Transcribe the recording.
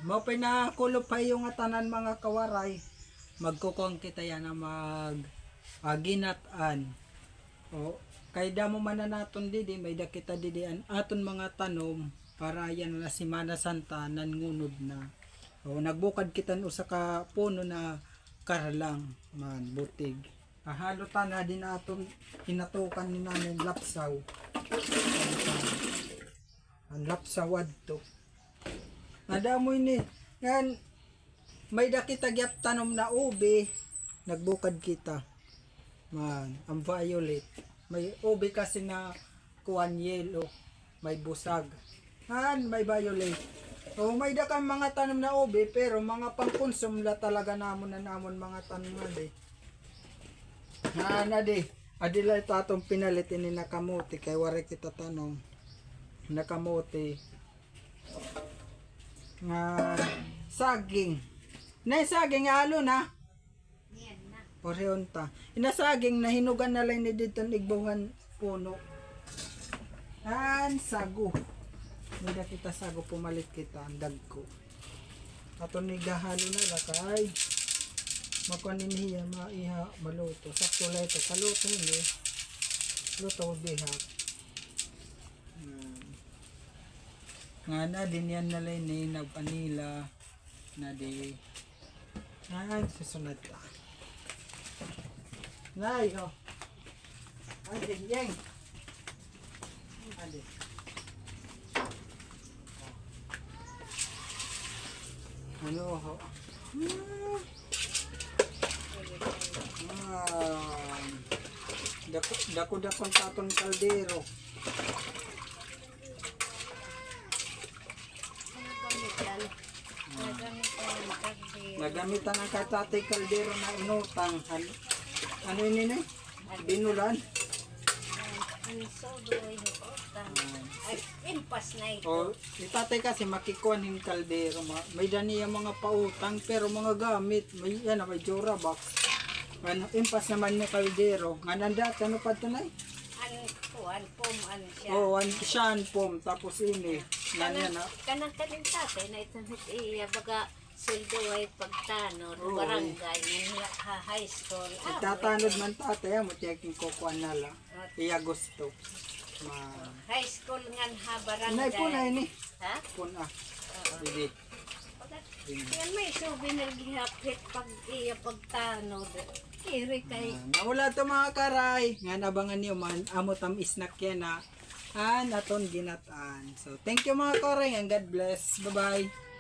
Mapay na kulupay yung atanan mga kawaray. Magkukong kita yan na ginatan. O, kay damo man na naton didi, may dakita didi an aton mga tanom para yan na Semana Santa nangunod na. O, nagbukad kita usa ka puno na karlang man butig. Halutan na din aton hinatukan ni namin lapsaw. Ang lapsaw adto. Nadamoy ni yan may dakita gyap tanom na ube nagbukad kita man ang violet may ube kasi na kuan yellow may busag han may violet o may dakang mga tanom na ube pero mga pangkonsum la talaga namon na namon mga tanom na di na di adila ito atong pinalitin ni nakamuti kay wari kita tanong nakamuti nga saging na saging alo na Orionta. Inasaging na hinugan na lang ni dito igbuhan puno. An sago. Mida kita sago pumalit kita ang dagko. Ato ni gahalo na lakay. Makuanin niya maiha maluto. Sakto lang ito. Kaluto ni. Luto diha. Nga na din yan na lang ni nagpanila na di. Ay, susunod ka. Nay, oh. Ade, yang. Ade. Ano ho? Dako taton kaldero. Nagamitan ang katatay kaldero na inutang. Ano yun eh? Binulan? Ay, impas na ito. O, itatay kasi makikuan yung kaldero. May dani yung mga pautang pero mga gamit. May, yan, may jura box. Ano, impas naman yung kaldero. Nga nandat, ano pa ito na eh? Pom, ano siya. Oo, siya ang pom. Tapos ini. Kanang tatay na ito baga sildo ay pagtanod, barangay, high school. Itatanod man tatay, mo tiyaking kukuan na lang. Iya gusto. High school nga ha, barangay. Nay po na ini. Ha? Puna. Didi. Yan may souvenir gihapit pag iya pagtanod. Kiri kay. Nawala to mga karay. Nga nabangan niyo man, amo tam isnak yan na. Naton ginataan. So, thank you mga karay and God bless. Bye-bye.